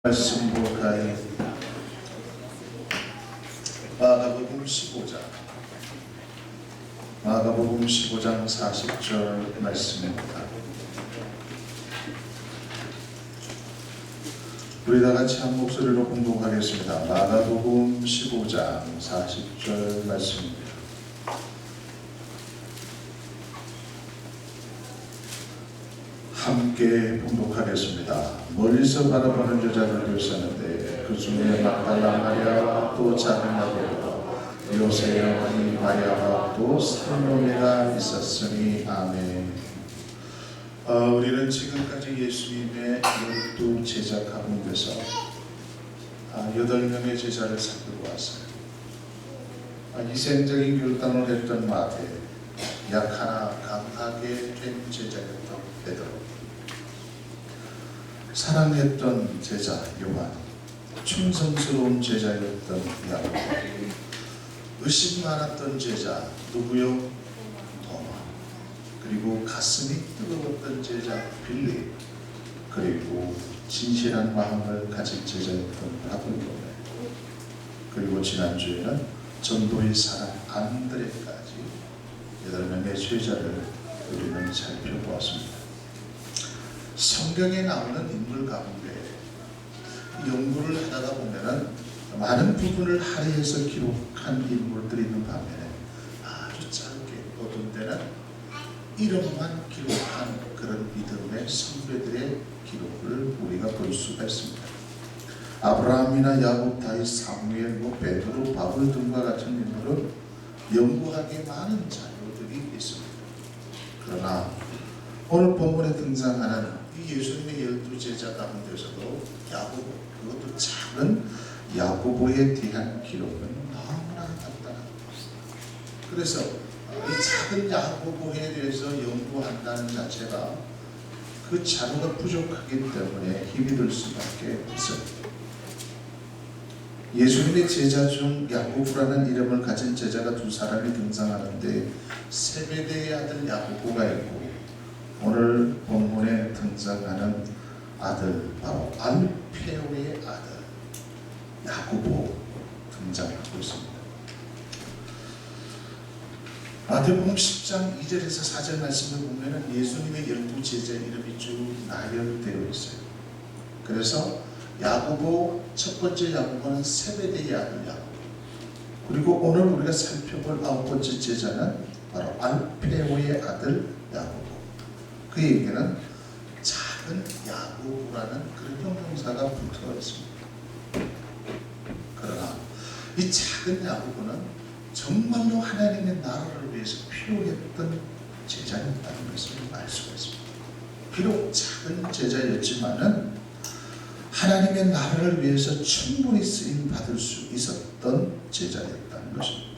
말씀 볼까요? 마가복음 15장 40절 말씀입니다. 우리 다 같이 한 목소리로 공독하겠습니다. 마가복음 15장 40절 말씀입니다. 함께 봉독하겠습니다. 멀리서 바라보는 여자들도 있었는데 그 중에 막달라 마리아와 또 작은 야고보와 요새의 어머니 마리아와 또 살로메가 있었으니 아멘. 우리는 지금까지 예수님의 12 제자 가운데서 8명의 제자를 살피고 왔어요. 희생적인 결단을 했던 마태, 약하나 강하게 된 제자였던 베드로, 사랑했던 제자 요한, 충성스러운 제자였던 야고보, 의심 많았던 제자 누구요? 도마, 그리고 가슴이 뜨거웠던 제자 빌립, 그리고 진실한 마음을 가진 제자였던 바울도메, 그리고 지난주에는 전도의 사람 안드레까지 8명의 제자를 우리는 살펴보았습니다. 성경에 나오는 인물 가운데 연구를 하다가 보면은 많은 부분을 할애해서 기록한 인물들이 있는 반면에 아주 짧게 어떤 때는 이름만 기록한 그런 믿음의 선배들의 기록을 우리가 볼 수가 있습니다. 아브라함이나 야곱, 다윗, 사무엘, 베드로, 바울 등과 같은 인물은 연구하기에 많은 자료들이 있습니다. 그러나 오늘 본문에 등장하는 이 예수님의 12 제자 가운데서도 야고보, 그것도 작은 야고보에 대한 기록은 너무나 간단합니다. 그래서 이 작은 야고보에 대해서 연구한다는 자체가 그 자료가 부족하기 때문에 힘이 들 수밖에 없습니다. 예수님의 제자 중 야고보라는 이름을 가진 제자가 2사람이 등장하는데 세베대의 아들 야고보가 있고 오늘 본문에 등장하는 아들 바로 알페오의 아들 야고보 등장하고 있습니다. 마태복음 10장 2절에서 4절 말씀을 보면 예수님의 12 제자 이름이 쭉 나열되어 있어요. 그래서 야고보, 첫 번째 야고보는 세베대의 아들 야고보, 그리고 오늘 우리가 살펴볼 9번째 제자는 바로 알페오의 아들 야고보. 그에게는 작은 야고보라는 그런 형용사가 붙어 있습니다. 그러나 이 작은 야고보는 정말로 하나님의 나라를 위해서 필요했던 제자였다는 것을 알 수가 있습니다. 비록 작은 제자였지만은 하나님의 나라를 위해서 충분히 쓰임 받을 수 있었던 제자였다는 것입니다.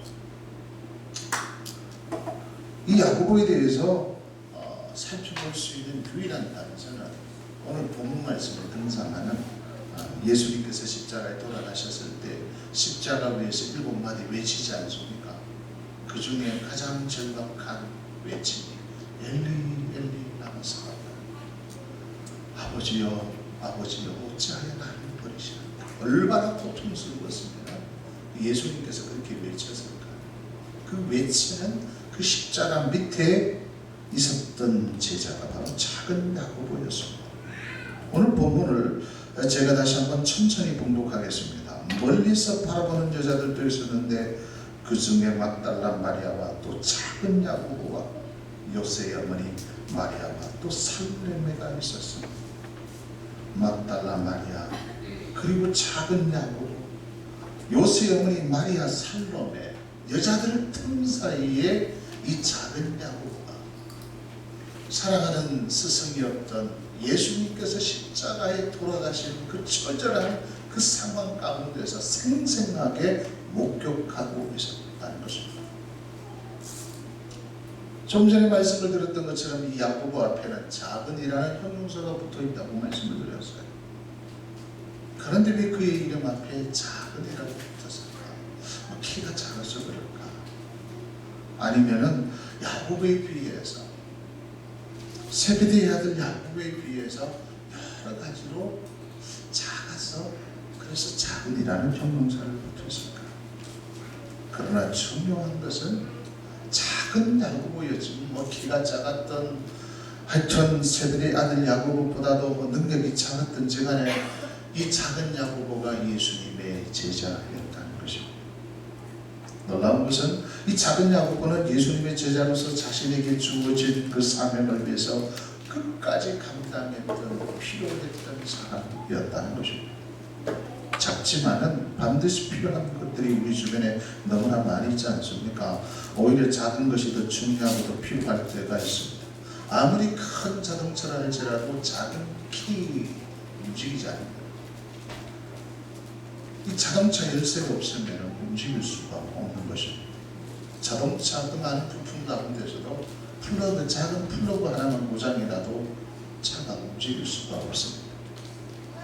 이 야고보에 대해서 살펴볼 수 있는 유일한 단서는 오늘 본문 말씀에 등장하는 예수님께서 십자가에 돌아가셨을 때 십자가 위에서 7마디 외치지 않습니까? 그 중에 가장 절박한 외침이 엘리 엘리 라마 사바다니, 아버지여 아버지여 어찌하여 나를 버리시는가. 얼마나 고통스러웠습니다. 예수님께서 그렇게 외쳤을까. 그 외치는 그 십자가 밑에 있었던 제자가 바로 작은 야고보였습니다. 오늘 본문을 제가 다시 한번 천천히 봉독하겠습니다. 멀리서 바라보는 여자들도 있었는데 그 중에 막달라 마리아와 또 작은 야고보와 요새의 어머니 마리아와 또 살로메가 있었습니다. 막달라 마리아, 그리고 작은 야고보, 요새의 어머니 마리아, 살로메, 여자들 틈 사이에 이 작은 야고보가 사랑하는 스승이었던 예수님께서 십자가에 돌아가신 그 처절한 그 상황 가운데서 생생하게 목격하고 있었다는 것입니다. 좀 전에 말씀을 드렸던 것처럼 이 야고보 앞에는 작은이라는 형용사가 붙어있다고 말씀을 드렸어요. 그런데 왜 그의 이름 앞에 작은이라고 붙었을까? 키가 작아서 그럴까? 아니면은 야고보에 비해서, 세베대의 아들 야고보에 비해서 여러 가지로 작아서 그래서 작은이라는 형용사를 붙였을까? 그러나 중요한 것은 작은 야고보였지 뭐 키가 작았던 하여튼 세들의 아들 야고보보다도 뭐 능력이 작았던 제간에 이 작은 야고보가 예수님의 제자였다는 것입니다. 놀라운 것은 이 작은 야고보는 예수님의 제자로서 자신에게 주어진 그 사명을 위해서 끝까지 감당했던 필요했던 사람이었다는 것입니다. 작지만은 반드시 필요한 것들이 우리 주변에 너무나 많이 있지 않습니까? 오히려 작은 것이 더 중요하고 더 필요할 때가 있습니다. 아무리 큰 자동차라 할지라도 작은 키 움직이지 않는다. 이 자동차 열쇠가 없으면 움직일 수가 없는 것입니다. 자동차 그 많은 부품 가운데서도 플러그, 작은 플러그 하나만 고장이라도 차가 움직일 수가 없습니다.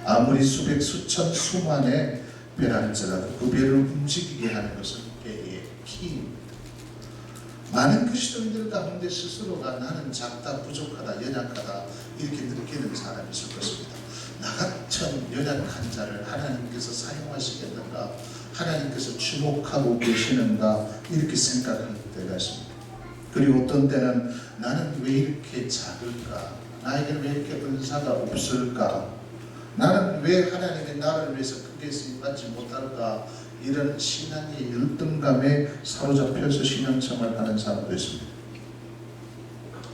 아무리 수백, 수천, 수만의 배라 할지라도 그 배를 움직이게 하는 것은 배의 키입니다. 많은 그리스도인들 가운데 스스로가 나는 작다, 부족하다, 연약하다 이렇게 느끼는 사람이 있을 것입니다. 나 같은 연약한 자를 하나님께서 사용하시겠는가, 하나님께서 주목하고 계시는가 이렇게 생각할 때가 있습니다. 그리고 어떤 때는 나는 왜 이렇게 작을까, 나에게는 왜 이렇게 은사가 없을까, 나는 왜 하나님의 나를 위해서 크게 쓰임받지 못할까, 이런 신앙의 열등감에 사로잡혀서 신앙생활을 하는 사람도 있습니다.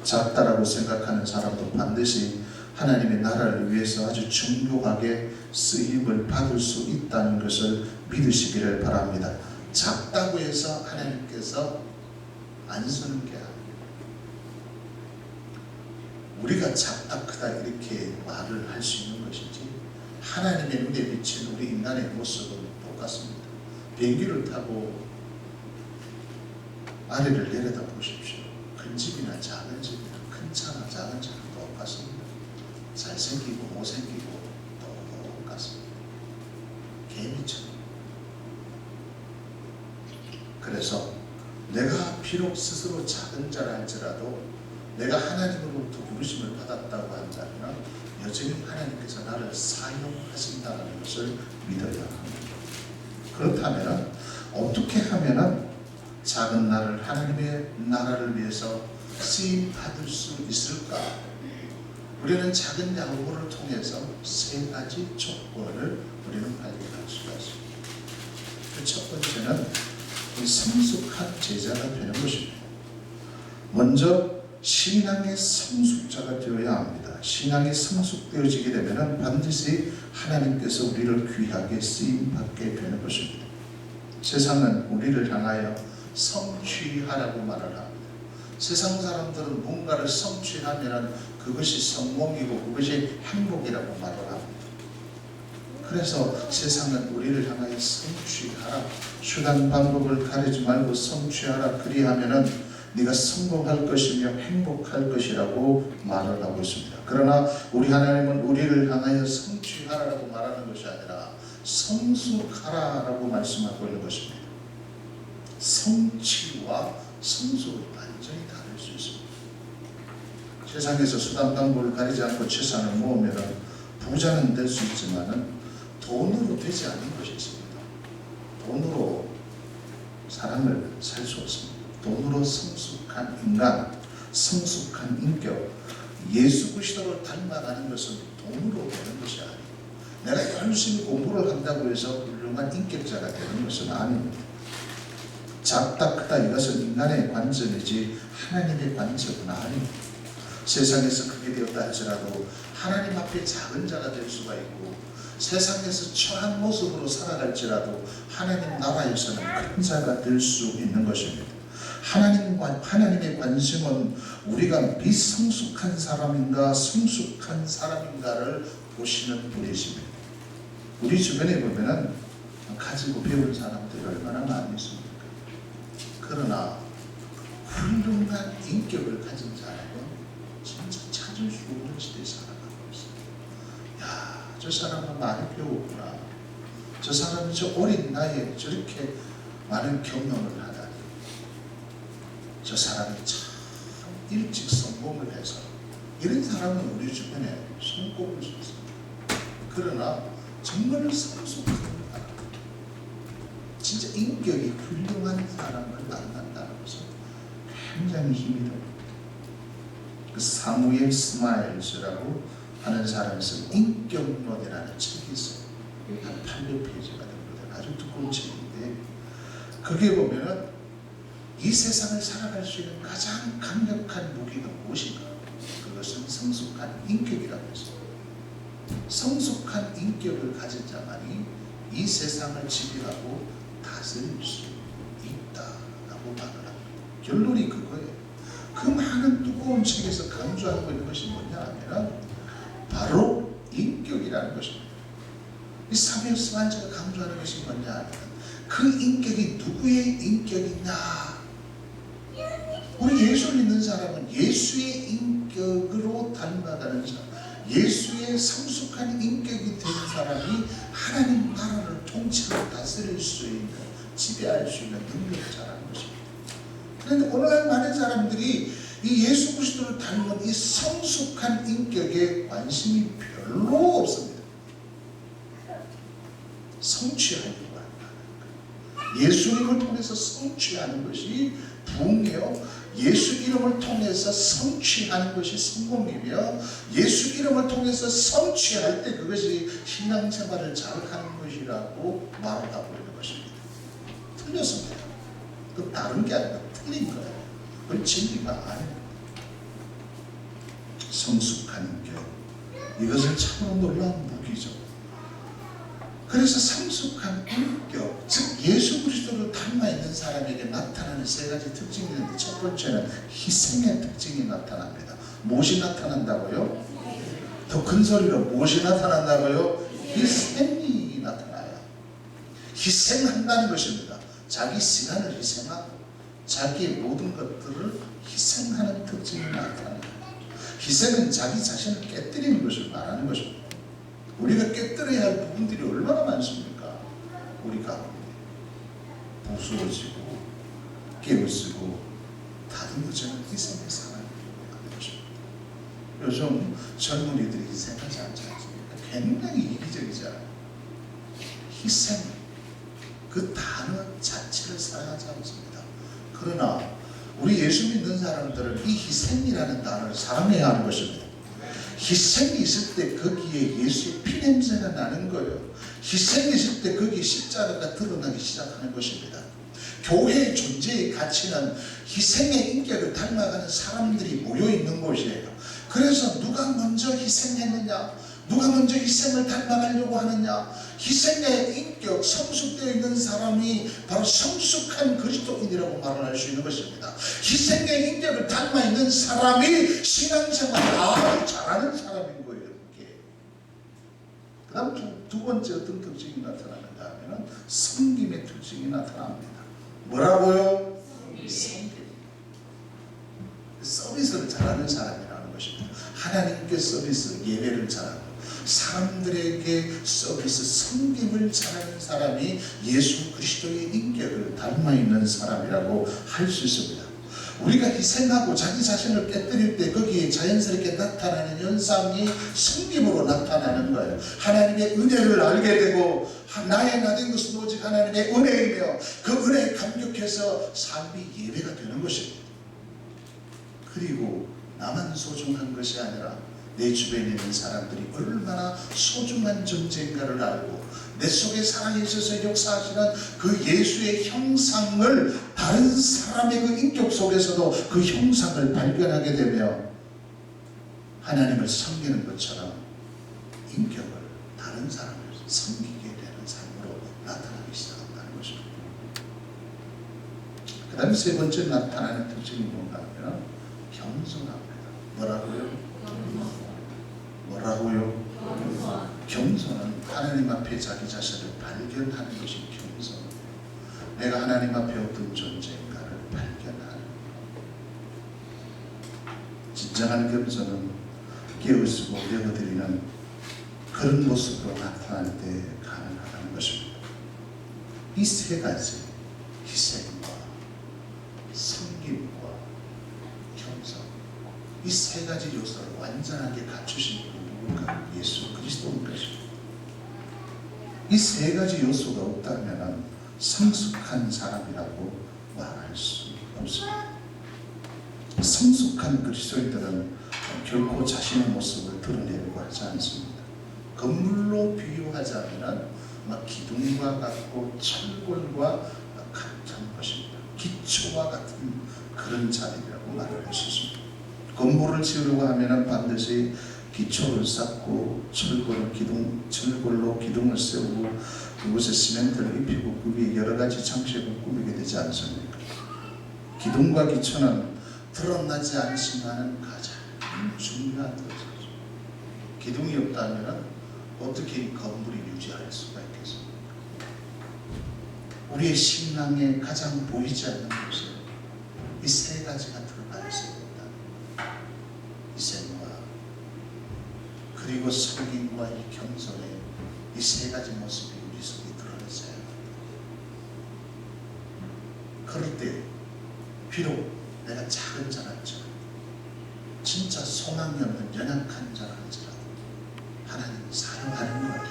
작다라고 생각하는 사람도 반드시 하나님의 나라를 위해서 아주 중요하게 쓰임을 받을 수 있다는 것을 믿으시기를 바랍니다. 작다고 해서 하나님께서 안 쓰는 게 아니에요. 우리가 작다 크다 이렇게 말을 할 수 있는 것이지 하나님의 눈에 비친 우리 인간의 모습은 똑같습니다. 비행기를 타고 아래를 내려다 보십시오. 큰 집이나 작은 집이나 큰 차나 작은 차나 똑같습니다. 잘생기고 못생기고 똑같습니다. 개미처럼. 그래서 내가 비록 스스로 작은 자라 할지라도 내가 하나님으로부터 부르심을 받았다고 한다면 여전히 하나님께서 나를 사용하신다는 것을 믿어야 합니다. 그렇다면 어떻게 하면 작은 나를 하나님의 나라를 위해서 쓰임 받을 수 있을까? 우리는 작은 야고보를 통해서 세 가지 조건을 우리는 발견할 수가 있습니다. 그 첫 번째는 성숙한 제자가 되는 것입니다. 먼저 신앙의 성숙자가 되어야 합니다. 신앙이 성숙되어지게 되면 반드시 하나님께서 우리를 귀하게 쓰임받게 되는 것입니다. 세상은 우리를 향하여 성취하라고 말을 합니다. 세상 사람들은 뭔가를 성취하면 그것이 성공이고 그것이 행복이라고 말을 합니다. 그래서 세상은 우리를 향하여 성취하라, 수단 방법을 가리지 말고 성취하라, 그리하면은 네가 성공할 것이며 행복할 것이라고 말을 하고 있습니다. 그러나 우리 하나님은 우리를 향하여 성취하라고 말하는 것이 아니라 성숙하라라고 말씀하고 있는 것입니다. 성취와 성숙은 완전히 다를 수 있습니다. 세상에서 수단 방법을 가리지 않고 재산을 모으면 부자는 될 수 있지만 돈으로 되지 않는 것이 있습니다. 돈으로 사람을 살 수 없습니다. 돈으로 성숙한 인간, 성숙한 인격, 예수 그리스도를 닮아가는 것은 돈으로 되는 것이 아니에요. 내가 열심히 공부를 한다고 해서 훌륭한 인격자가 되는 것은 아닙니다. 작다 크다 이것은 인간의 관점이지 하나님의 관점은 아닙니다. 세상에서 크게 되었다 할지라도 하나님 앞에 작은 자가 될 수가 있고 세상에서 처한 모습으로 살아갈지라도 하나님 나라에서는 큰 자가 될 수 있는 것입니다. 하나님의 관심은 우리가 미성숙한 사람인가 성숙한 사람인가를 보시는 분이십니다. 우리 주변에 보면은 가지고 배운 사람들이 얼마나 많이 있습니까? 그러나 훌륭한 인격을 가진 사람은 진짜 찾을 수 없는 시대에 살아가고 있어요. 야, 저 사람은 많이 배웠구나. 저 사람이 저 어린 나이에 저렇게 많은 경험을 하다니. 저 사람이 참 일찍 성공을 해서 이런 사람은 우리 주변에 손꼽을 수 있습니다. 그러나 정말 성숙한 사람, 진짜 인격이 훌륭한 사람을 만난다는 것은 굉장히 힘이 듭니다. 그 사무엘 스마일즈라고 하는 사람이 쓴 인격론이라는 책이 있어요. 한 800페이지가 됩니다. 아주 두꺼운 책인데 거기에 보면은 이 세상을 살아갈 수 있는 가장 강력한 무기가 무엇인가? 그것은 성숙한 인격이라고 했습니다. 성숙한 인격을 가진 자만이 이 세상을 지배하고 다스릴 수 있다라고 말을 합니다. 결론이 그거예요. 그 많은 두꺼운 책에서 강조하고 있는 것이 뭐냐 하면 바로 인격이라는 것입니다. 이 사무엘 스마일즈가 강조하는 것이 뭐냐 하면 그 인격이 누구의 인격이냐? 우리 예수를 믿는 사람은 예수의 인격으로 닮아가는 사람, 예수의 성숙한 인격이 된 사람이 하나님 나라를 통치하고 다스릴 수 있는, 지배할 수 있는 능력자라는 것입니다. 그런데 오늘날 많은 사람들이 이 예수 그리스도를 닮은 이 성숙한 인격에 관심이 별로 없습니다. 성취하려고 한다. 예수님을 통해서 성취하는 것이 부흥이요, 예수 이름을 통해서 성취하는 것이 성공이며, 예수 이름을 통해서 성취할 때 그것이 신앙생활을 잘하는 것이라고 말을 하고 있는 것입니다. 틀렸습니다. 그 다른 게 아니라 틀린 거예요. 그건 진리가 아닙니다. 성숙한 인격, 이것은 참으로 놀라운 무기죠. 그래서 성숙한 인격, 즉 예수 그리스도를 닮아 있는 사람에게 나타나는 세 가지 특징이 있는데, 첫 번째는 희생의 특징이 나타납니다. 무엇이 나타난다고요? 더 큰 소리로 무엇이 나타난다고요? 희생이 나타나요. 희생한다는 것입니다. 자기 시간을 희생하고 자기의 모든 것들을 희생하는 특징이 나타나요. 희생은 자기 자신을 깨뜨리는 것을 말하는 것입니다. 우리가 깨뜨려야 할 부분들이 얼마나 많습니까? 우리가 부수어지고 깨어지고 다른 것처럼 희생의 사람이 되는 것입니다. 요즘 젊은이들이 희생하지 않지 않습니까? 굉장히 이기적이잖아요. 희생, 그 단어 자체를 사용하지 않습니다. 그러나 우리 예수 믿는 사람들은 이 희생이라는 단어를 사랑해야 하는 것입니다. 희생이 있을 때 거기에 예수의 피냄새가 나는 거예요. 희생이 있을 때 거기에 십자가가 드러나기 시작하는 것입니다. 교회의 존재의 가치는 희생의 인격을 닮아가는 사람들이 모여있는 곳이에요. 그래서 누가 먼저 희생했느냐, 누가 먼저 희생을 닮아가려고 하느냐, 희생의 인격, 성숙되어 있는 사람이 바로 성숙한 그리스도인이라고 말을 할 수 있는 것입니다. 희생의 인격을 닮아 있는 사람이 신앙생활을 아주 잘하는 사람인 거예요. 그 다음 두 번째 어떤 특징이 나타나는가 하면 섬김의 특징이 나타납니다. 뭐라고요? 섬김. 서비스를 잘하는 사람이라는 것입니다. 하나님께 서비스, 예배를 잘하고 사람들에게 서비스, 섬김을 잘하는 사람이 예수 그리스도의 인격을 닮아 있는 사람이라고 할 수 있습니다. 우리가 희생하고 자기 자신을 깨뜨릴 때 거기에 자연스럽게 나타나는 현상이 섬김으로 나타나는 거예요. 하나님의 은혜를 알게 되고 나의 나된 것은 오직 하나님의 은혜이며 그 은혜에 감격해서 삶이 예배가 되는 것입니다. 그리고 나만 소중한 것이 아니라 내 주변에 있는 사람들이 얼마나 소중한 존재인가를 알고 내 속에 살아계셔서 역사하시는 그 예수의 형상을 다른 사람의 그 인격 속에서도 그 형상을 발견하게 되며 하나님을 섬기는 것처럼 인격을 다른 사람을 섬기게 되는 삶으로 나타나기 시작한다는 것입니다. 그 다음에 세 번째 나타나는 특징이 뭔가 하면 겸손합니다. 뭐라고요? 뭐라고요? 겸손은 하나님 앞에 자기 자신을 발견하는 것이 겸손입니다. 내가 하나님 앞에 어떤 존재인가를 발견하는 것. 진정한 겸손은 깨우치고 내어드리는 그런 모습으로 나타날 때 가능하다는 것입니다. 이 세 가지, 희생과 섬김과 겸손, 이 세 가지 요소를 완전하게 갖추신 분이 누군가? 예수 그리스도인 것입니다. 이 세 가지 요소가 없다면 성숙한 사람이라고 말할 수 없습니다. 성숙한 그리스도인들은 결코 자신의 모습을 드러내려고 하지 않습니다. 건물로 비유하자면 기둥과 같고 철골과 같은 것입니다. 기초와 같은 그런 자리라고 말할 수 있습니다. 건물을 지으려고 하면 반드시 기초를 쌓고 철골로 기둥을 세우고 그곳에 시멘트를 입히고 그 위에 여러 가지 장식을 꾸미게 되지 않습니까? 기둥과 기초는 드러나지 않지만은 가장 중요한 것이죠. 기둥이 없다면 어떻게 이 건물이 유지할 수가 있겠습니까? 우리의 신앙에 가장 보이지 않는 것은 이 세 가지가 들어가 있어야 된다. 이 생과 그리고 섬김과 이 겸손의 이 세 가지 모습이 우리 속에 드러나져야 합니다. 그럴 때 비록 내가 작은 자랄지라도 진짜 소망이 없는 연약한 자랄지라도 하나님 사랑하는 거예요.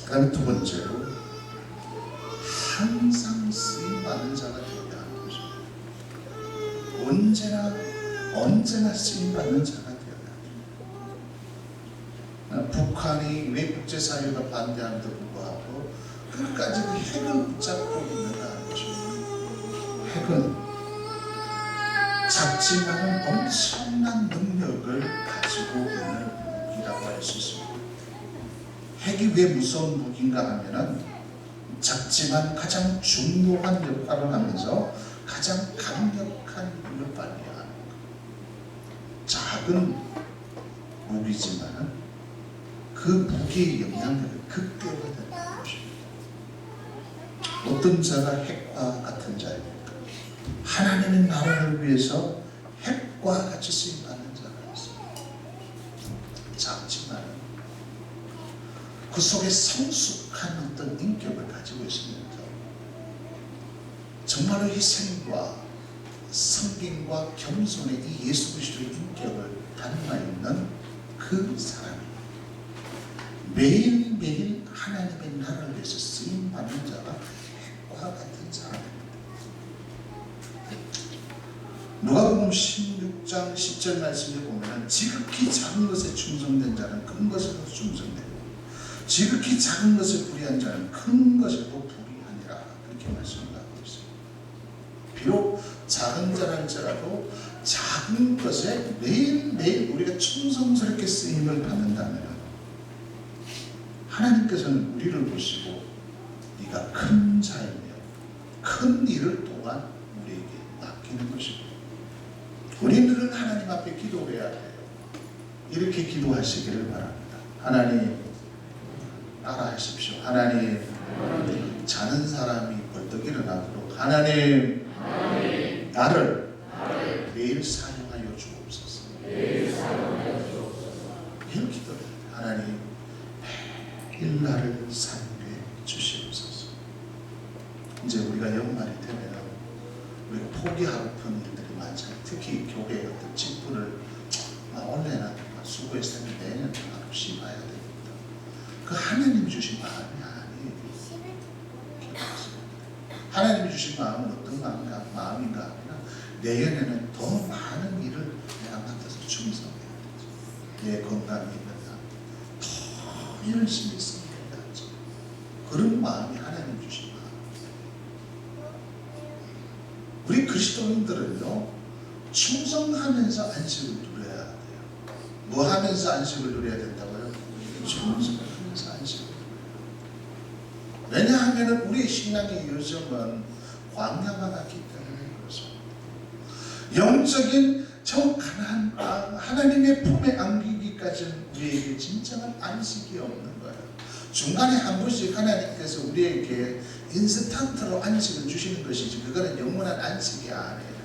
그 다음에 두 번째로 항상 쓰임받는 자가 되어야 하는 것입니다. 언제나 쓰임받는 자가 되어야 합니다. 북한이 왜 국제사회가 반대함에도 불구하고 끝까지 그 핵을 붙잡고 있는가 하는 것입니다. 핵은 작지만 엄청난 능력을 가지고 있는 무기라고 할 수 있습니다. 핵이 왜 무서운 무기인가 하면은 작지만 가장 중요한 역할을 하면서 가장 강력한 힘을 발휘하는 것. 작은 무기지만 그 무기의 영향력을 극대화되는 것입니다. 어떤 자가 핵과 같은 자입니까? 하나님의 나라를 위해서 핵과 같이 쓰임받는 자가 있습니다. 작지만 그 속에 성숙한 어떤 인격을 가지고 있으면서 정말로 희생과 섬김과 겸손의 이 예수 그리스도의 인격을 담아 있는 그 사람이 매일매일 하나님의 나라를 위해서 쓰임받는 자가 핵과 같은 사람입니다. 누가복음 16장 10절 말씀에 보면 지극히 작은 것에 충성된 자는 큰 것에도 충성되고 지극히 작은 것을 불의한 자는 큰 것에도 불의하니라. 그렇게 말씀하고 있습니다. 비록 작은 자랄지라도 작은 것에 매일매일 우리가 충성스럽게 쓰임을 받는다면 하나님께서는 우리를 보시고 네가 큰 자이며 큰 일을 또한 우리에게 맡기는 것입니다. 우리는 하나님 앞에 기도해야 돼요. 이렇게 기도하시기를 바랍니다. 하나님 따라하십시오. 하나님 자는 사람이 벌떡 일어나도록 하나님 나를 매일 사용하여 주옵소서. 이렇게 기도해요. 하나님 매일 나를 사용해 주시옵소서. 이제 우리가 연말이 되면 우리가 포기하고픈 일들이 많잖아요. 특히 교회의 어떤 직분을 원래는 수고해서 내년 하루씩 봐야 됩니다. 그 하나님 주신 마음이 아니에요. 하나님이 주신 마음은 어떤 마음인가 하면 내년에는 더 많은 일을 내가 맡아서 충성해야 되죠. 내 건강이 있는 한 더 열심히 섬겨야 하죠. 그런 마음이 하나님 주신 마음. 우리 그리스도인들은요 충성하면서 안식을 누려야 돼요. 뭐 하면서 안식을 누려야 된다고요? 충성하면서 안식을 누려요. 왜냐하면 우리의 신앙의 요정은 광야와 같기 때문에 그렇습니다. 영적인 정확한 하나님의 품에 안기기까지는 우리에게 진정한 안식이 없는 거예요. 중간에 한 번씩 하나님께서 우리에게 인스턴트로 안식을 주시는 것이지 그거는 영원한 안식이 아니에요.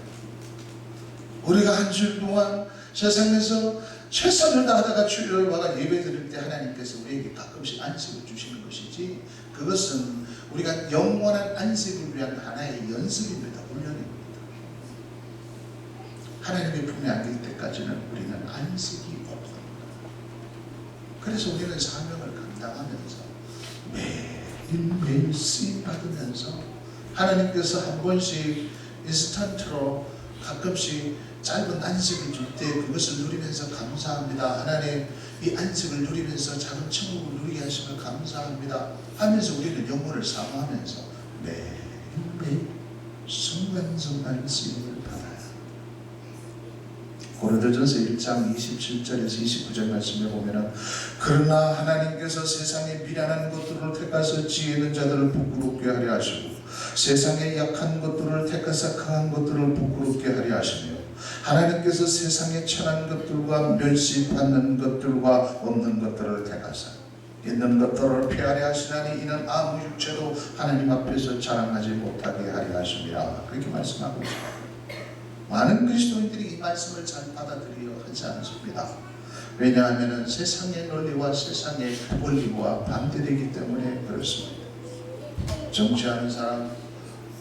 우리가 한 주 동안 세상에서 최선을 다하다가 주일을 와가 예배 드릴 때 하나님께서 우리에게 가끔씩 안식을 주시는 것이지 그것은 우리가 영원한 안식을 위한 하나의 연습입니다. 훈련입니다. 하나님의 품에 안길 때까지는 우리는 안식이 없습니다. 그래서 우리는 사명을 감당하는 매일매일 쓰임 받으면서 하나님께서 한 번씩 인스턴트로 가끔씩 짧은 안식을 줄 때 그것을 누리면서 감사합니다. 하나님, 이 안식을 누리면서 작은 천국을 누리게 하심을 감사합니다 하면서 우리는 영혼을 사모하면서 매일매일 순간순간 쓰임을 받아요. 고린도전서 1장 27절에서 29절 말씀에 보면은 그러나 하나님께서 세상에 미련한 것들을 택하사 지혜 있는 자들을 부끄럽게 하려 하시고 세상에 약한 것들을 택하사 강한 것들을 부끄럽게 하려 하시며 하나님께서 세상에 천한 것들과 멸시받는 것들과 없는 것들을 택하사 있는 것들을 폐하려 하시나니 이는 아무 육체도 하나님 앞에서 자랑하지 못하게 하려 하심이라. 그렇게 말씀하고 있습니다. 많은 그리스도인들이 이 말씀을 잘 받아들여 하지 않습니다. 왜냐하면 세상의 논리와 세상의 원리와 반대되기 때문에 그렇습니다. 정치하는 사람,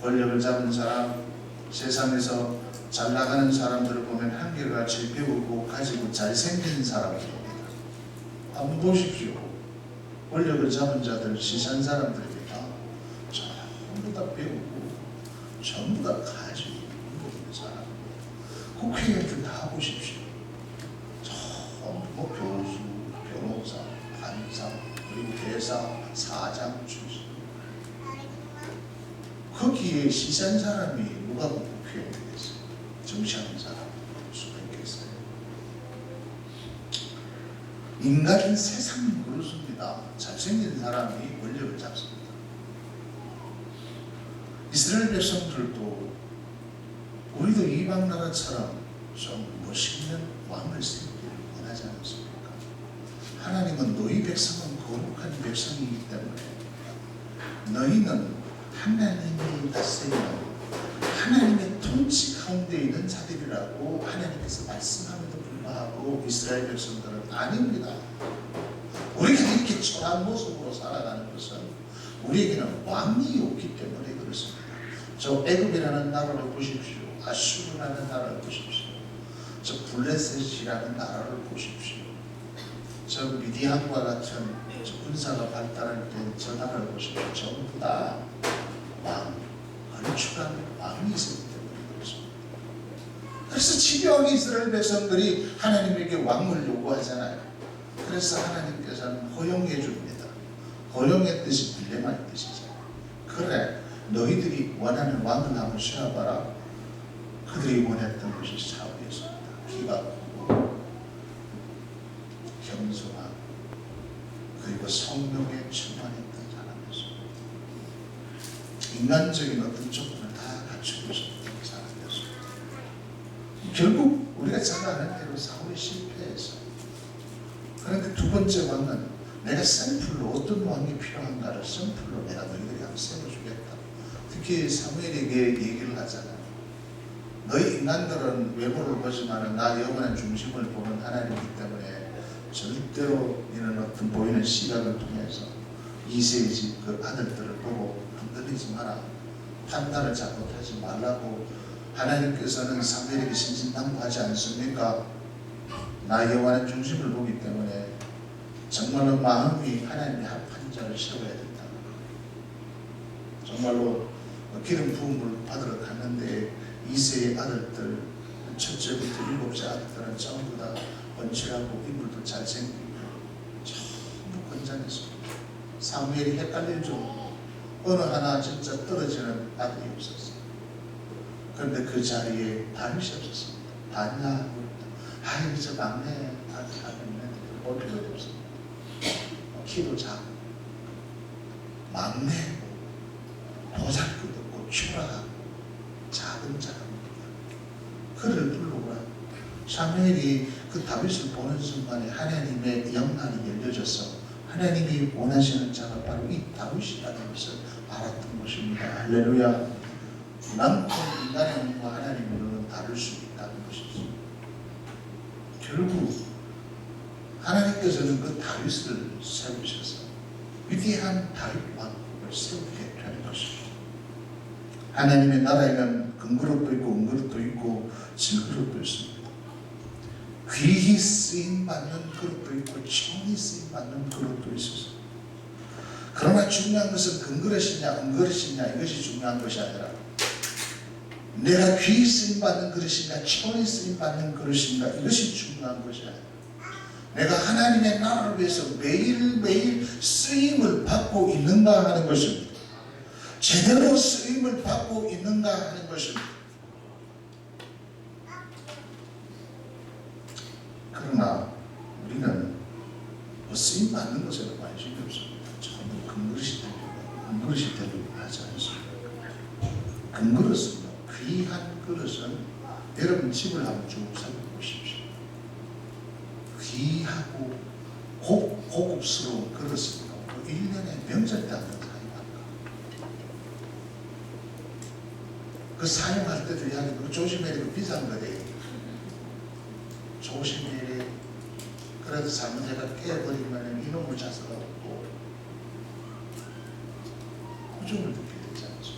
권력을 잡은 사람, 세상에서 잘 나가는 사람들을 보면 한결같이 배우고 가지고 잘생긴 사람들입니다. 한번 보십시오. 권력을 잡은 자들, 시선 사람들입니다. 전부 다 배우고 전부 다 가지고 있는 사람. 국회의원들 다 보십시오. 전부 교수, 변호사, 판사, 그리고 대사, 사장 출신. 거기에 시선 사람이 누가 국회의원이 됐어요? 정치하는 사람 수가 있겠어요? 인간은 세상은 그렇습니다. 잘생긴 사람이 권력을 잡습니다. 이스라엘 백성들도 우리도 이방 나라처럼 좀 멋있는 왕을 세우기를 원하지 않습니까? 하나님은 너희 백성은 거룩한 백성이기 때문에 너희는 하나님이 다스리는 하나님의 통치 가운데 있는 자들이라고 하나님께서 말씀함에도 불구하고 이스라엘 백성들은 아닙니다. 우리가 이렇게 초라한 모습으로 살아가는 것은 우리에게는 왕이 없기 때문에 그렇습니다. 저 애굽이라는 나라를 보십시오. 아수르라는 나라를 보십시오. 저 블레셋이라는 나라를 보십시오. 저 미디안과 같은 저 군사가 발달할 때 저 나라를 보십시오. 전부 다 왕, 걸출한 왕이 있었기 때문에 그렇습니다. 그래서 집요하게 이스라엘 백성들이 하나님에게 왕을 요구하잖아요. 그래서 하나님께서는 허용해 줍니다. 허용의 뜻이 딜레마의 뜻이죠. 그래, 너희들이 원하는 왕을 한번 세워봐라. 그들이 원했던 것이 사울이었습니다. 키가 크고 겸손하고 그리고 성령에 충만했던 사람이었습니다. 인간적인 어떤 조건을 다 갖추고 있었던 사람이었습니다. 결국 우리가 잘 아는 대로 사울이 실패했어요. 그런데 두 번째 왕은 내가 샘플로 어떤 왕이 필요한가를 샘플로 내가 너희들이 한번 세워주겠다. 특히 사무엘에게 얘기를 하잖아요. 너희 인간들은 외모를 보지만 나 영원한 중심을 보는 하나님이기 때문에 절대로 이런 어떤 보이는 시각을 통해서 이세의 집 그 아들들을 보고 흔들리지 마라. 판단을 잘못하지 말라고 하나님께서는 사무엘에게 신신당부하지 않습니까? 나 여호와는 중심을 보기 때문에 정말로 마음이 하나님의 합한 자를 세워야 된다. 정말로 기름 부음을 받으러 갔는데 이세의 아들들 첫째부터 일곱째 아들들은 전부 다 번칠하고 인물도 잘생기고 전부 건장했습니다. 사무엘이 헷갈리죠. 어느 하나 진짜 떨어지는 아들이 없었어요. 그런데 그 자리에 다윗이 없었습니다. 다냐 아이 저 막내 아들 하면 볼 필요도 없습니다. 키도 작고 막내 보잘것 없고 초라하고 작은 자입니다. 그를 불러오라. 사무엘이 그 다윗을 보는 순간에 하나님의 영안이 열려져서 하나님이 원하시는 자가 바로 이 다윗이라는 것을 알았던 것입니다. 할렐루야. 남편 인간의 눈과 하나님의 눈은 다를 수 있다는 것이죠. 결국 하나님께서는 그 다윗을 세우셔서 위대한 다윗 왕을 세우게 되는 것입니다. 하나님의 나라에는 끈그릇도 있고 은그릇도 있고 질그릇도 있습니다. 귀히 쓰임받는 그릇도 있고 총히 쓰임받는 그릇도 있어서 그 그러나 중요한 것은 금그릇이냐 은그릇이냐 이것이 중요한 것이 아니라 내가 귀히 쓰임받는 그릇인가 천히 쓰임받는 그릇인가 이것이 중요한 것이 아니라 내가 하나님의 나라를 위해서 매일매일 쓰임을 받고 있는가 하는 것입니다. 제대로 쓰임을 받고 있는가 하는 것입니다. 그러나 우리는 쓰임 받는 것에는 관심이 없습니다. 전부 금그릇이 되려고 은그릇이 되려고 하지 않습니다. 금그릇은 귀한 그릇은 여러분 집을 한번 쭉 살펴보십시오. 귀하고 고급스러운 그릇은 1년에 명절 때 한번 사용합니다. 그 사용할 때도 이야기 조심해야 되고 비싼 거래. 조심해야 돼. 그래도 잘못해가 깨버리면 이놈을 자서가고 고정을 듣게 되지 않죠.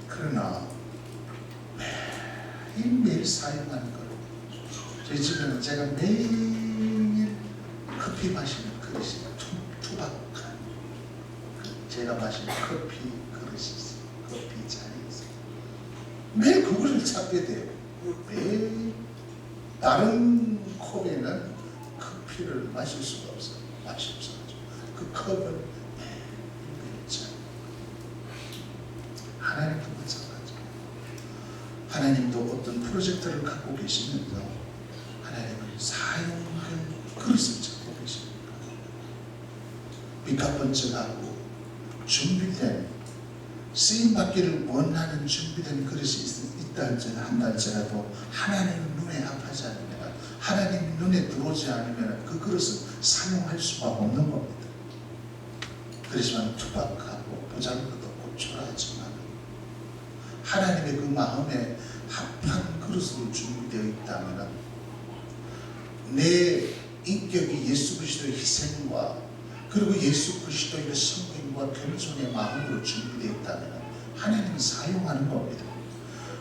그러나 매일매일 사용하는 것 저희 집에는 제가 매일 커피 마시는 그릇이 투박한 제가 마시는 커피 그릇이 있어요. 커피 잔이 있어요. 매일 그거를 찾게 돼요. 매일 다른 컵에는 커피를 마실 수가 없어요. 맛이 없어가지고 그 컵은 매일 잔. 하나님도 마찬가지예요. 하나님도 어떤 프로젝트를 갖고 계시면서 하나님은 사용할 그릇을 찾고 계십니다. 밑가번쩍하고 준비된 쓰임받기를 원하는 준비된 그릇이 있다 한다 할지라도 하나님 눈에 합하지 않으면 하나님 눈에 들어오지 않으면 그 그릇은 사용할 수가 없는 겁니다. 그렇지만 투박하고 보잘것없고 초라하지만 하나님의 그 마음에 합한 그릇으로 준비되어 있다면 내 인격이 예수 그리스도의 희생과 그리고 예수 그리스도의 성품과 겸손의 마음으로 준비되어 있다면 하나님은 사용하는 겁니다.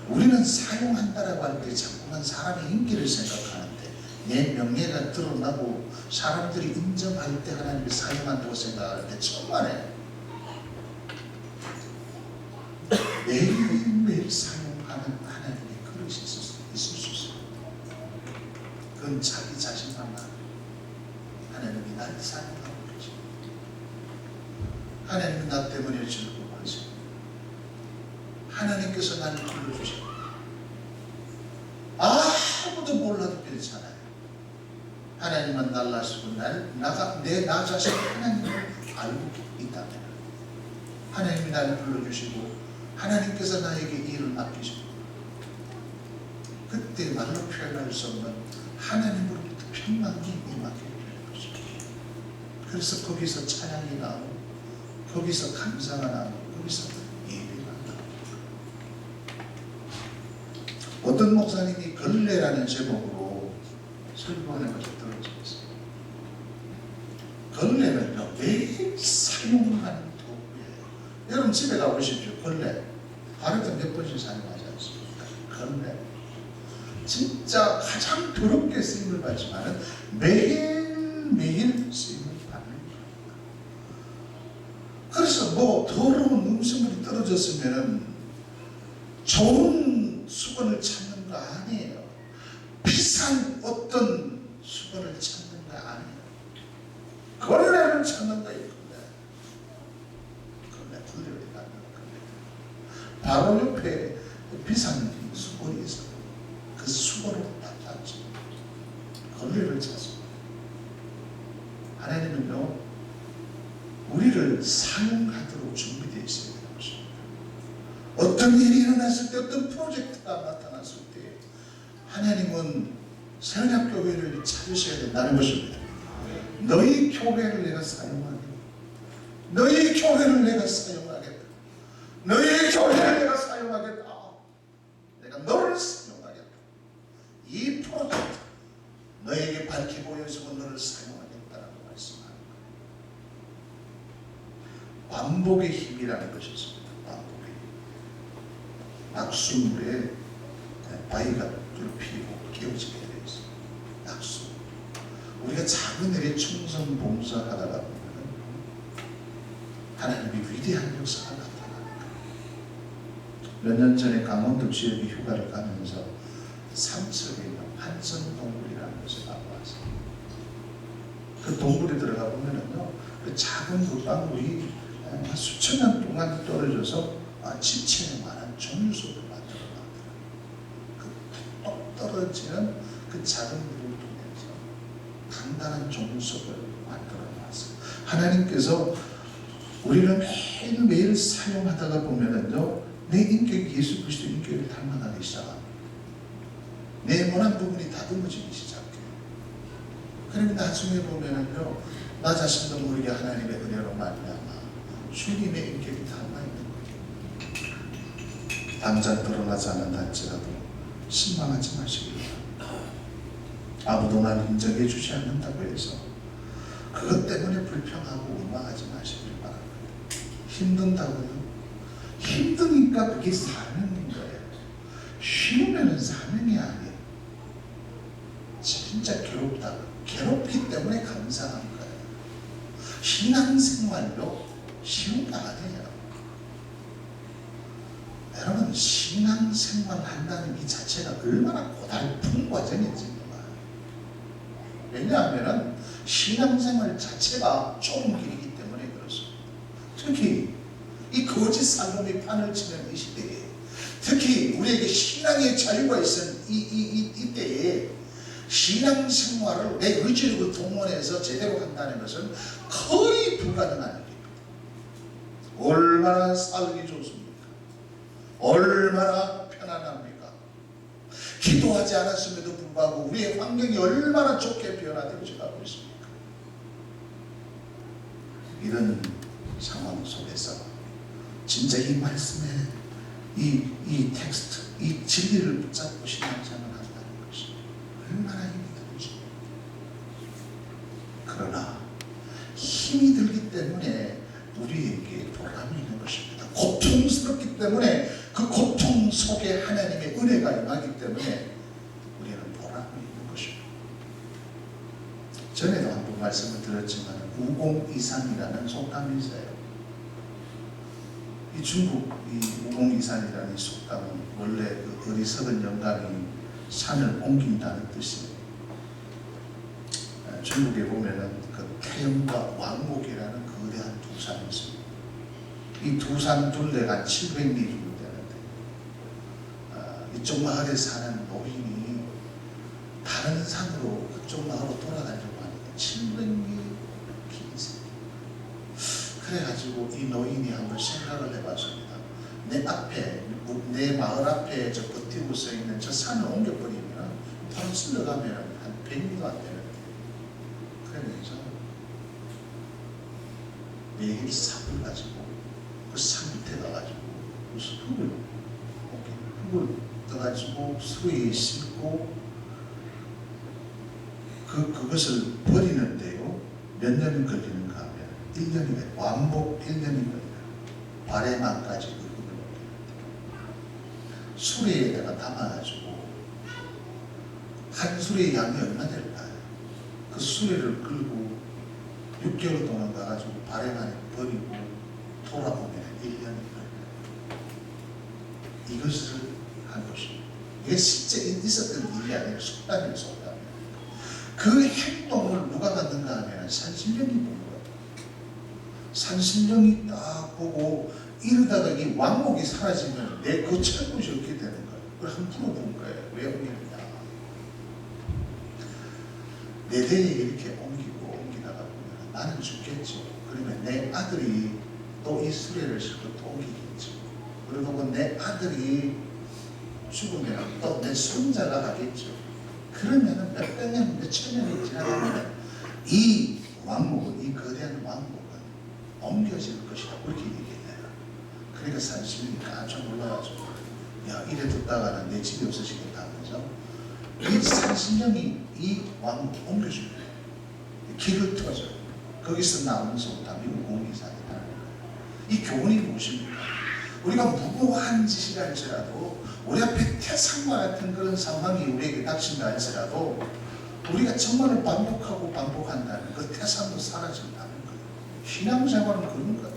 우리는 사용한다라고 할 때 자꾸만 사람의 인기를 생각하는데 내 명예가 드러나고 사람들이 인정할 때 하나님이 사용한다고 생각할 때 정말에 매일매일 사용하는 하나님의 그릇이 있을 수 있습니다. 그건 자기 자신만 하나님이 날 사용하고 계십니다. 하나님은 나 때문에 즐거워하십니다. 하나님께서 나를 불러주십니다. 아무도 몰라도 괜찮아요. 하나님은 날 아시고 내 나 자신 하나님을 알고 있다면 하나님이 나를 불러주시고 하나님께서 나에게 일을 맡기시고 그때 말로 표현할 수 없는 하나님으로부터 평강이 임하게 되는 것입니다. 그래서 거기서 찬양이 나오고 거기서 감사가 나오고 거기서 예배가 나오고 어떤 목사님이 걸레라는 제목으로 설교하는 것을 들어주셨어요. 걸레는요 매일 사용하는 도구예요. 여러분 집에 가보십시오. 걸레 하루에 몇 번씩 사용하지 않습니까? 걸레 진짜 가장 더럽게 쓰임을 받지만 매일매일 쓰임을 받는 거예요. 그래서 뭐 더러운 음식물이 떨어졌으면 좋은 수건을 찾는 거 아니에요. 비싼 어떤 수건을 찾는 거 아니에요. 걸레를 찾는 거예요. 걸레를 갖는 거예요. 바로 옆에 비싼 수건이 있어요. 그 수건으로 닦았지. 걸레를 찾습니다. 하나님은요 우리를 사용하도록 준비되어 있어야 되는 것입니다. 어떤 일이 일어났을 때 어떤 프로젝트가 나타났을 때 하나님은 세연합교회를 찾으셔야 된다는 것입니다. 너희 교회를 내가 사용하겠다. 너희 교회를 내가 사용하겠다. 너희 교회를 내가 사용하겠다. 내가 너를 사용하겠다. 이 프로젝트 너에게 밝히 보여주고 너를 사용하겠다라고 말씀하는 거예요. 반복의 힘이라는 것이 있습니다. 반복의 힘. 낙수물에 바위가 뚫히고 깨어지게 되어 있습니다. 낙수. 우리가 작은 일에 충성봉사하다가 보면 하나님의 위대한 역사가 나타납니다. 몇 년 전에 강원도 지역에 휴가를 가면서 삼척에 있는 환선동굴이라는 곳에 가보았어요. 그 동굴에 들어가 보면은요, 그 작은 물방울이 수천 년 동안 떨어져서 지체에 만한 종류속을 만들어놨더라고요. 그 떨어지는 그 작은 물을 통해서 단단한 종류속을 만들어놨어요. 하나님께서 우리를 매일매일 사용하다가 보면은요, 내 인격이 예수 그리스도 인격을 닮아가기 시작합니다. 내 모난 부분이 다듬어지기 시작해요. 그리고 나중에 보면은요, 나 자신도 모르게 하나님의 은혜로 말미암아 주님의 인격이 닮아있는 거예요. 당장 드러나지 않는다 할지라도 실망하지 마시기 바랍니다. 아무도 날 인정해 주지 않는다고 해서 그것 때문에 불평하고 원망하지 마시길 바랍니다. 힘든다고요? 힘드니까 그게 사명인 거예요. 쉬우면 사명이 아니에요. 진짜 괴롭다. 괴롭기 때문에 감사한 거예요. 신앙생활도 쉬운 거 아니에요. 여러분, 신앙생활 한다는 이 자체가 얼마나 고달픈 과정인지 몰라요. 왜냐하면 신앙생활 자체가 좁은 길이기 때문에 그렇습니다. 특히 이 거짓 상금이 판을 치는 이 시대에, 특히 우리에게 신앙의 자유가 있는 이때에 신앙생활을 내 의지력을 동원해서 제대로 한다는 것은 거의 불가능한 일입니다. 얼마나 살기 좋습니까? 얼마나 편안합니까? 기도하지 않았음에도 불구하고 우리의 환경이 얼마나 좋게 변화되어져 가고 있습니까? 이런 상황 속에서 진짜 이 말씀에 이 텍스트, 이 진리를 붙잡고 신앙생활을 한다는 것이 얼마나 힘이 들지. 그러나 힘이 들기 때문에 우리에게 보람이 있는 것입니다. 고통스럽기 때문에 그 고통 속에 하나님의 은혜가 임하기 때문에 우리는 보람이 있는 것입니다. 전에도 한번 말씀을 드렸지만 우공이산이라는 속담이 있어요. 이 중국 이 우공이산이라는 속담은 원래 그 어리석은 영감이 산을 옮긴다는 뜻이에요. 중국에 보면은 그 태영과 왕목이라는 거대한 두 산이 있습니다. 이 두 산 둘레가 700리 정도 되는데, 이쪽 마을에 사는 노인이 다른 산으로 그쪽 마을로 돌아가려고 하는데 700리 긴 산. 그래가지고 이 노인이 한번 생각을 해봤습니다. 내 마을 앞에 저 버티고 서 있는 저 산을 옮겨버리면 바로 쓸려가면 한 100리도 안 되는데, 그러면서 매일 삽을 가지고 그 산 밑에 가가지고 흙을 떠가지고 수레에 싣고 그것을 버리는데요, 몇 년이 걸리는가 하면 1년이 걸려요. 왕복 1년이 걸려요. 발에만까지 그 흙을 옮기는데, 수레에다가 담아가지고 한 수레의 양이 얼마 될까요? 그 수레를 끌고 6개월 동안 가가지고 발에만에 버리고 돌아오면 1년이 걸려요. 이것을 한 것입니다. 이게 실제 있었던 일이 아니라 속담이에요, 속담. 그 행동을 누가 만든가 하면 산신령이 본 거예요. 산신령이 딱 보고 이러다가 이 왕목이 사라지면 내 그 철못이 어떻게 되는 거예요? 그걸 한번 물어본 거예요. 왜 옮기느냐? 내 대에 이렇게 옮기다가 보면 나는 죽겠죠. 그러면 내 아들이 또 이 수레를 싣고 또 옮기겠죠. 그리고 내 아들이 죽으면 또 내 손자가 가겠죠. 그러면은 몇백 년, 몇천 년이 지나면 이 왕국은, 이 거대한 왕국은 옮겨질 것이다. 그렇게 얘기해요. 그러니까 산신령이 깜짝 놀라가지고, 야, 이래 듣다가는 내 집이 없어지겠다 하면서 이 산신령이 이 왕국을 옮겨줍니다. 길을 터줘요. 거기서 나오는 속담이 우공이산이라는 거예요. 이 교훈이 무엇입니까? 우리가 무고한 짓이라 할지라도, 우리 앞에 태산과 같은 그런 상황이 우리에게 닥친다 할지라도 우리가 정말로 반복하고 반복한다면 그 태산도 사라진다는 거예요. 신앙생활은 그런 거예요.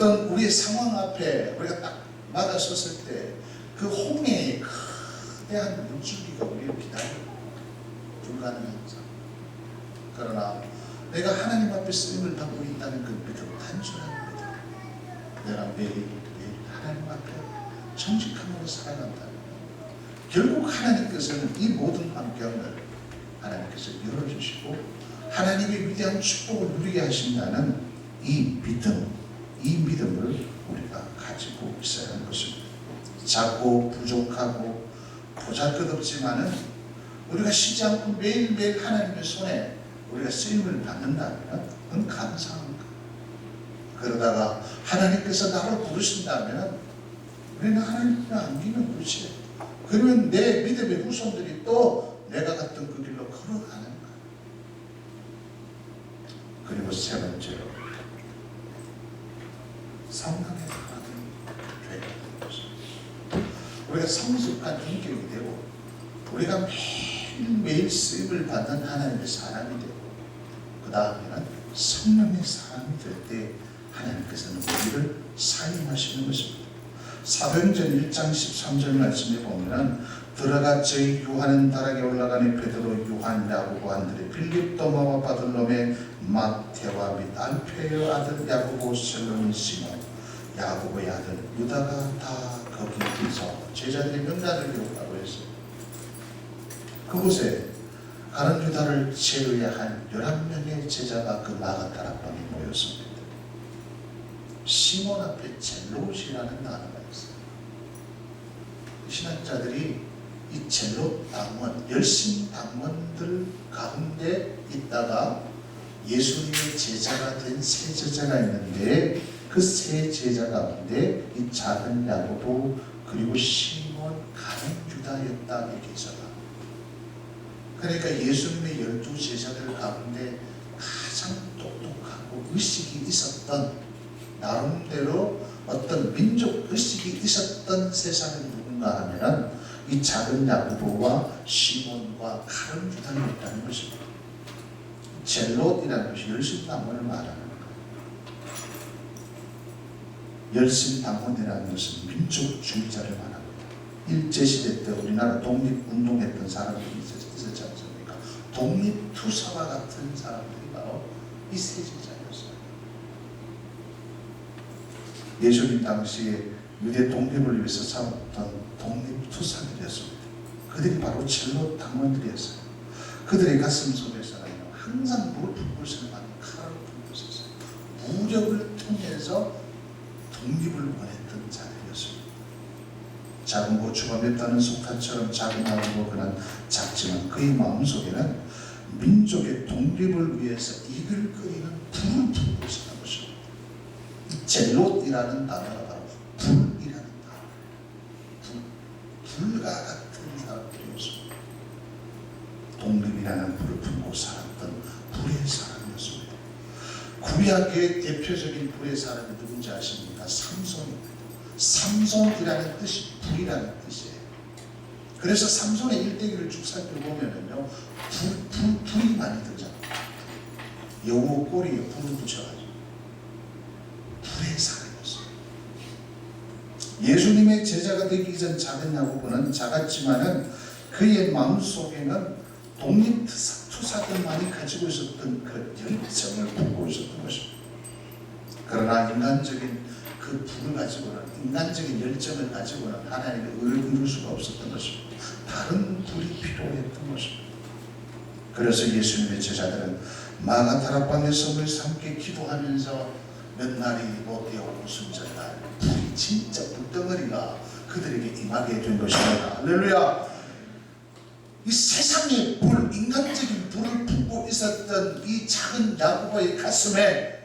어떤 우리의 상황 앞에 우리가 딱 맞아섰을 때 그 홍해의 거대한 물줄기가 우리를 기다리고 불가능한 상황. 그러나 내가 하나님 앞에 쓰임을 받고 있다는 그 믿음, 단순한 믿음, 내가 매일 하나님 앞에 정직함으로 살아간다면 결국 하나님께서는 이 모든 환경을 하나님께서 열어주시고 하나님의 위대한 축복을 누리게 하신다는 이 믿음을 우리가 가지고 있어야 하는 것입니다. 작고 부족하고 보잘것없지만은 우리가 쉬지 않고 매일매일 하나님의 손에 우리가 쓰임을 받는다면 그건 감사한 것. 그러다가 하나님께서 나를 부르신다면 우리는 하나님을 안기면 그렇지. 그러면 내 믿음의 후손들이 또 내가 갔던 그 길로 걸어가는 거야. 그리고 세 번째로 성령의 하나님 되게 하는 것입니다. 우리가 성숙한 인격이 되고 우리가 매일매일 쓰임을 받는 하나님의 사람이 되고 그 다음에는 성령의 사람이 될 때 하나님께서는 우리를 사용하시는 것입니다. 사도행전 1장 13절 말씀에 보면 들어가 저희 요한은 다락에 올라가니 베드로, 요한, 야고보, 안드레, 빌립, 도마와 바들로메, 마태와 및 알페의 아들 야고보, 셀로미, 시몬, 야고보의 아들 유다가 다 거기서 제자들이 명단을 기록하고 했어요. 그곳에 가는 유다를 제외한 11명의 제자가 그 마가다락방에 모였습니다. 시몬 앞에 젤롯이라는 단어가 있어요. 신학자들이 이 젤롯 당원, 열심 당원들 가운데 있다가 예수님의 제자가 된 세 제자가 있는데 그 세 제자 가운데 이 작은 야고보 그리고 시몬 가는 유다였다 이렇게 있어요. 그러니까 예수님의 12제자들 가운데 가장 똑똑하고 의식이 있었던 나름대로 어떤 민족 의식이 있었던 세 사람이 누군가 하면 이 작은 야고보와 시몬과 가룟 유다였다는 것입니다. 젤롯이라는 것이 열심당원을 말하는 거예요. 열심당원이라는 것은 민족주의자를 말합니다. 일제시대 때 우리나라 독립운동했던 사람들이 있었지 않습니까? 독립투사와 같은 사람들이 바로 이 세 제자였어요. 예수님 당시에 유대 독립을 위해서 싸웠던 독립투사들이었습니다. 그들이 바로 젤롯 당원들이었어요. 그들의 가슴 속에서는 항상 무릎을 받는 칼을 품고 있었어요. 무력을 통해서 독립을 원했던 자들이었습니다. 작은 고추가 맵다는 속탄처럼 작은 나무고 그는 작지만 그의 마음속에는 민족의 독립을 위해서 이글거리는 불을 품고 있었던 것입니다. 젤롯이라는 단어가 바로 불이라는 단어. 불과 같은 사람들이었습니다. 독립이라는 불을 품고 살았던 불의 사람이었습니다. 구약의 대표적인 불의 사람이 누군지 아십니까? 삼손입니다. 삼손이라는 뜻이 불이라는 뜻이에요. 그래서 삼손의 일대기를 쭉 살펴보면요, 불이 많이 들잖아요. 여우 꼬리에 불을 붙여가지고 불의 사람이었어요. 예수님의 제자가 되기 전 작은 야고보는 작았지만은 그의 마음속에는 독립투사들만이 가지고 있었던 그 열정을 품고 있었던 것입니다. 그러나 인간적인 그 불을 가지고는, 인간적인 열정을 가지고는 하나님의 의를 이룰 수가 없었던 것입니다. 다른 불이 필요했던 것입니다. 그래서 예수님의 제자들은 마가다락방에서 늘 함께 기도하면서 몇 날이 못 되어 오순절날 불이 진짜 불덩어리가 그들에게 임하게 된 것입니다. 할렐루야! 이 세상의 불, 인간적인 불을 품고 있었던 이 작은 야고보의 가슴에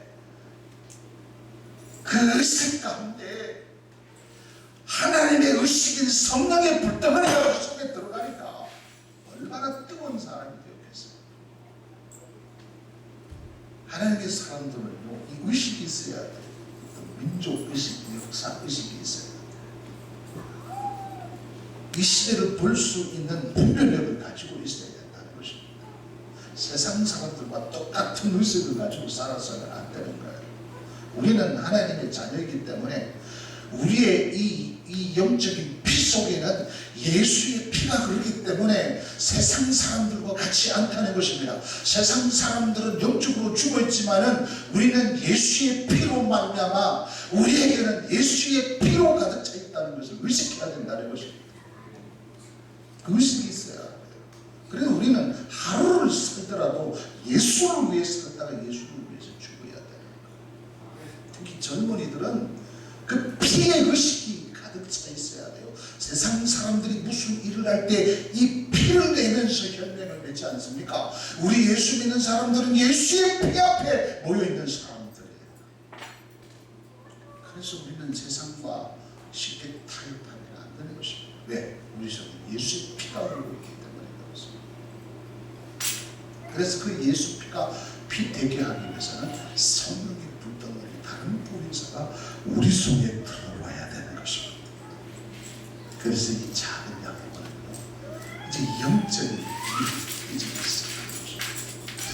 그 의식 가운데 하나님의 의식인 성령의 불덩어리가 속에 들어가니까 얼마나 뜨거운 사람이 되었겠어요. 하나님의 사람들은요, 이 의식이 있어야 돼요. 민족 의식, 역사 의식이 있어야 돼요. 이 시대를 볼 수 있는 분별력을 가지고 있어야 된다는 것입니다. 세상 사람들과 똑같은 의식을 가지고 살아서는 안 되는 거예요. 우리는 하나님의 자녀이기 때문에 우리의 이 영적인 피 속에는 예수의 피가 흐르기 때문에 세상 사람들과 같이 않다는 것입니다. 세상 사람들은 영적으로 죽어있지만은 우리는 예수의 피로 말미암아 우리에게는 예수의 피로 가득 차 있다는 것을 의식해야 된다는 것입니다. 그 의식이 있어야 합니다. 그래서 우리는 하루를 살더라도 예수를 위해서 살다가 예수를 위해서 죽어야 돼요. 특히 젊은이들은 그 피의 의식이 가득 차 있어야 돼요. 세상 사람들이 무슨 일을 할 때 이 피를 내면서 혈맹을 맺지 않습니까? 우리 예수 믿는 사람들은 예수의 피 앞에 모여있는 사람들이에요. 그래서 우리는 세상과 쉽게 타협하면 안 되는 것입니다. 왜? 우리 속에 예수의 피가 흐르고 있기 때문에 그렇습니다. 그래서 그 예수 피가 피 되게 하기 위해서는 성령의 불덩어리 다른 보혜사가 우리 속에 들어와야 되는 것입니다. 그래서 이 작은 야고보는요 이제 영적인 이제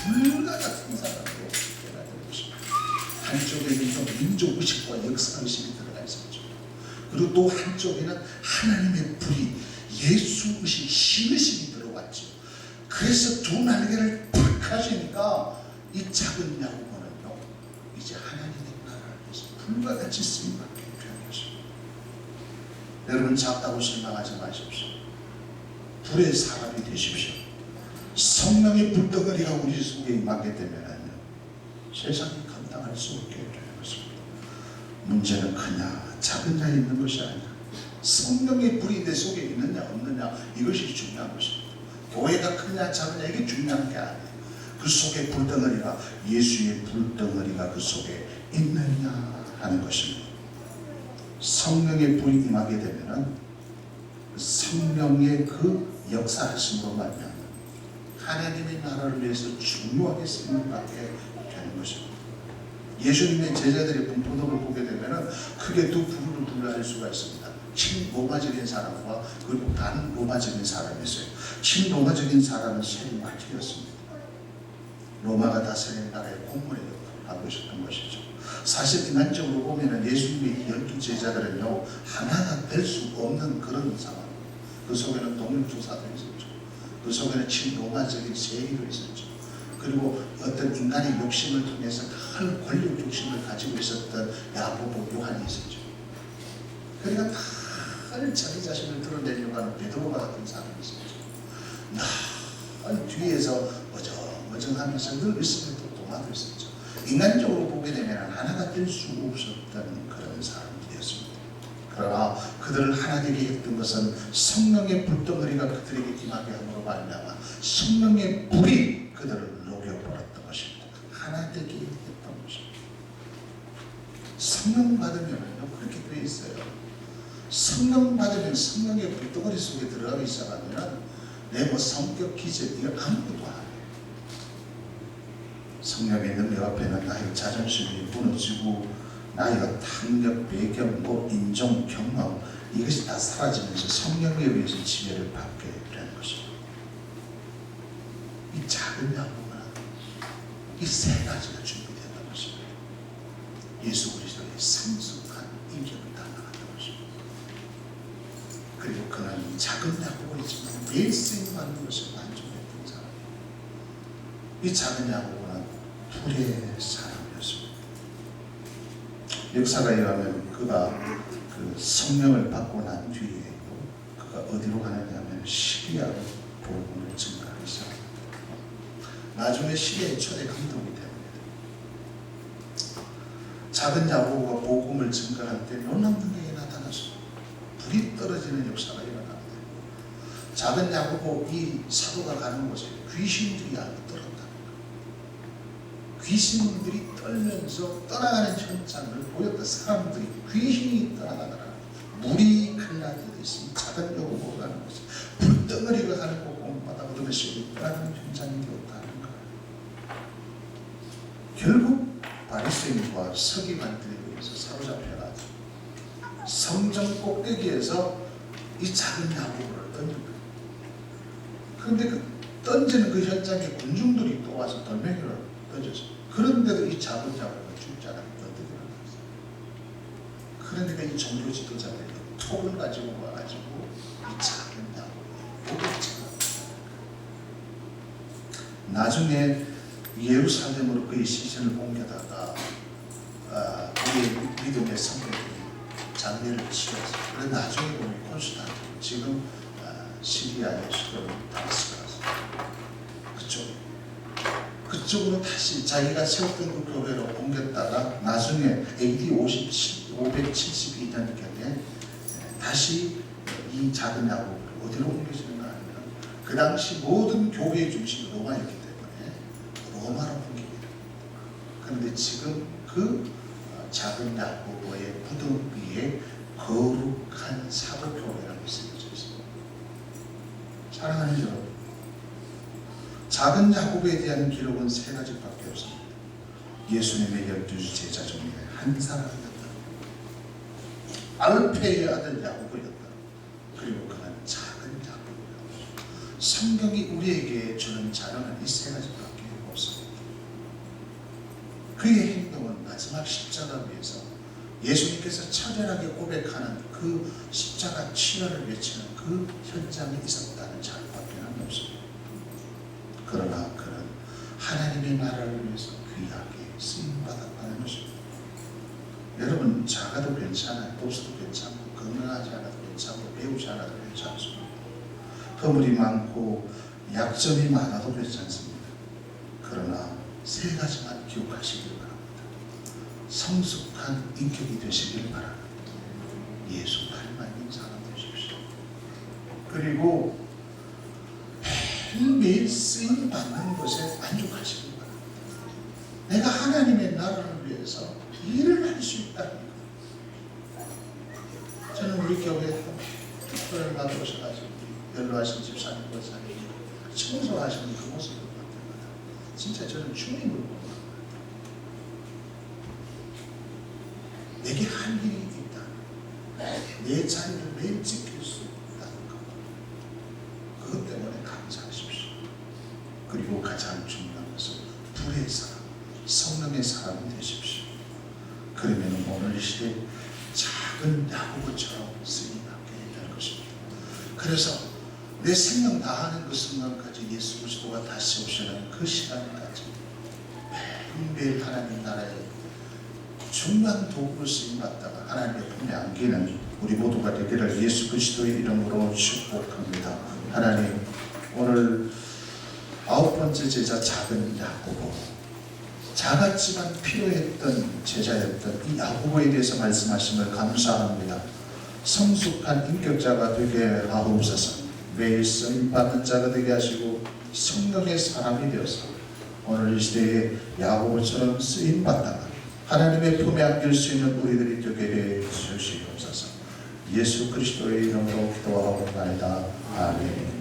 불과 같은 사람으로 되어야 되는 것입니다. 한쪽에는 또 민족의식과 역사의식이 들어가 있었죠. 그리고 또 한쪽에는 하나님의 불이 예수의식, 신의식이 들어왔죠. 그래서 두 날개를 탁 하시니까 이 작은 야고보는요 이제 하나님의 나라를 위해서 불과 같이 쓰임받게 되는 것입니다. 여러분 작다고 실망하지 마십시오. 불의 사람이 되십시오. 성령의 불덩어리가 우리 속에 임하게 되면요 세상이 감당할 수 없게 되는 것입니다. 문제는 크냐 작으냐 있는 것이 아니라 성령의 불이 내 속에 있느냐 없느냐 이것이 중요한 것입니다. 교회가 크냐 작으냐 이게 중요한 게 아니에요. 그 속에 불덩어리가 예수의 불덩어리가 그 속에 있느냐 하는 것입니다. 성령의 불이 임하게 되면은 성령의 그 역사하심으로 말미암아 하나님의 나라를 위해서 중요하게 쓰임받게 되는 것입니다. 예수님의 제자들의 분포도를 보게 되면은 크게 두 부류로 분류할 수가 있습니다. 친로마적인 사람과 그리고 반로마적인 사람이 있어요. 친로마적인 사람은 세리 마티였습니다. 로마가 다스리는 나라의 공무원의 역할을 하고 있었던 것이죠. 사실 인간적으로 보면 예수님의 12 제자들은요 하나가 될 수 없는 그런 상황. 그 속에는 동일주사도 있었죠. 그 속에는 친로마적인 세리도 있었죠. 그리고 어떤 인간의 욕심을 통해서 큰 권력 욕심을 가지고 있었던 야고보, 요한이 있었죠. 그러니까 늘 자기 자신을 드러내려고 하는 베드로가 같은 사람이 있었죠. 늘 뒤에서 머정하면서 늘 있으면 또 도마도 있었죠. 인간적으로 보게 되면 하나가 될 수 없었던 그런 사람들이었습니다. 그러나 그들을 하나 되게 했던 것은 성령의 불덩어리가 그들에게 임하게 함으로 말미암아 성령의 불이 그들을 녹여버렸던 것입니다. 하나 되게 했던 것입니다. 성령 받으면요 그렇게 돼 있어요. 성령 받으면 성령의 불덩어리 속에 들어가기 시작하면 내 뭐 성격 기질 이걸 아무것도 안 해요. 성령의 능력 앞에는 나의 자존심이 무너지고 나의 탐력, 배경, 인종, 경험 이것이 다 사라지면서 성령에 의해서 지혜를 받게 되는 것입니다. 이 작은 야고보는 이 세 가지가 준비되는 것입니다. 예수 그리스도의 성숙한 인격을 담당하는 것입니다. 그리고 그는 작은 야고보이지만 매일 쓰임받는 것을 만족했던 사람이에요. 이 작은 야고보는 불의 사람이었습니다. 역사가 의하면 그가 그 성령을 받고 난 뒤에 그가 어디로 가느냐 하면 시리아로 복음을 증거하기 시작합니다. 나중에 시리아의 초대 감독이 됩니다. 작은 야고보가 복음을 증거할 때 놀라운 능력이 나타나서 불이 떨어지는 역사가 일어납니다. 작은 야고보 이 사도가 가는 곳에 귀신들이 알고 떨었다. 귀신들이 떨면서 떠나가는 현장을 보였던 사람들이 귀신이 떠나가더라. 물이 갈라지듯이 작은 야고보가 가는 곳에 불덩어리가 가는 곳마다 어둠의 속에 떠나가는 현장이 되었다는 거예요. 결국 바리새인과 서기관들에 의해서 사로잡혀가지고 성전 꼭대기에서 이 작은 야고보를 던진 거예요. 그런데 그 던지는 그 현장에 군중들이 또 와서 돌멩이를 던졌어요. 그런데도 이 작은 야고보가 죽지 않았는데 어떻게 하나? 그러니까 이 종교 지도자들이 톱을 가지고 와가지고 이 작은 야곱을 나중에 예루살렘으로 그의 시신을 옮겨다가 우리의 믿음의 성도들이 장례를 치렀어요. 그래서 나중에 보면 콘스탄틴, 지금 시리아의 수도는 다마스커스 그쪽으로 다시 자기가 세웠던 그 교회로 옮겼다가 나중에 AD 572년경에 다시 이 작은 야곱을 어디로 옮겨지는가 하면 그 당시 모든 교회의 중심이 로마였기 때문에 로마로 옮깁니다. 그런데 지금 그 작은 야고보의 무덤 위에 거룩한 사도교회라고 쓰여져 있습니다. 사랑하는 여러분, 작은 야고보에 대한 기록은 세 가지밖에 없습니다. 예수님의 12 제자 중에 한 사람이었다. 알페의 아들 야고보였다. 그리고 그는 작은 야고보였다. 성경이 우리에게 주는 자료는 이 세 가지밖에 없습니다. 그의 행동은 마지막 십자가 위에서 예수님께서 처절하게 고백하는 그 십자가 치료를 외치는 그 현장에 있었다는 자료밖에 없습니다. 그러나 그는 하나님의 나라를 위해서 귀하게 쓰임받았다는 것입니다. 여러분, 작아도 괜찮아요. 도수도 괜찮고 건강하지 않아도 괜찮고 배우지 않아도 괜찮습니다. 허물이 많고 약점이 많아도 괜찮습니다. 그러나 세 가지만 기억하시길 바랍니다. 성숙한 인격이 되시길 바랍니다. 예수 닮은 사람 되십시오. 그리고 매일매일 쓰임 받는 것에 만족하시길 바랍니다. 내가 하나님의 나라를 위해서 일을 할 수 있다는 것. 저는 우리 교회에 특별을 받으셔가지고 연로하신 집사님, 권사님 청소하시는 그 모습을 볼 때마다 진짜 저는 주님을 보고 내게 할 일이 있다. 내 자리를 매일 지킬 수 있다는 것. 그것 때문에 감사하십시오. 그리고 가장 중요한 것은 불의 사람, 성령의 사람이 되십시오. 그러면 오늘 이 시대 작은 야고보처럼 쓰임받게 될 것입니다. 그래서 내 생명 다하는 그 순간까지 예수 그리스도가 다시 오시는 그 시간까지 매일매일 하나님 나라에 중요한 도구로 쓰임받다가 하나님의 품에 안기는 우리 모두가 되기를 예수 그리스도의 이름으로 축복합니다. 하나님, 오늘 9번째 제자 작은 야고보, 작았지만 필요했던 제자였던 이 야고보에 대해서 말씀하심을 감사합니다. 성숙한 인격자가 되게 하옵소서. 매일 쓰임받는 자가 되게 하시고 성령의 사람이 되어서 오늘 이 시대에 야고보처럼 쓰임받다가 하나님의 품에 안길 수 있는 우리들이 되게 해 주시옵소서. 예수 그리스도의 이름으로 기도하옵나이다. 아멘.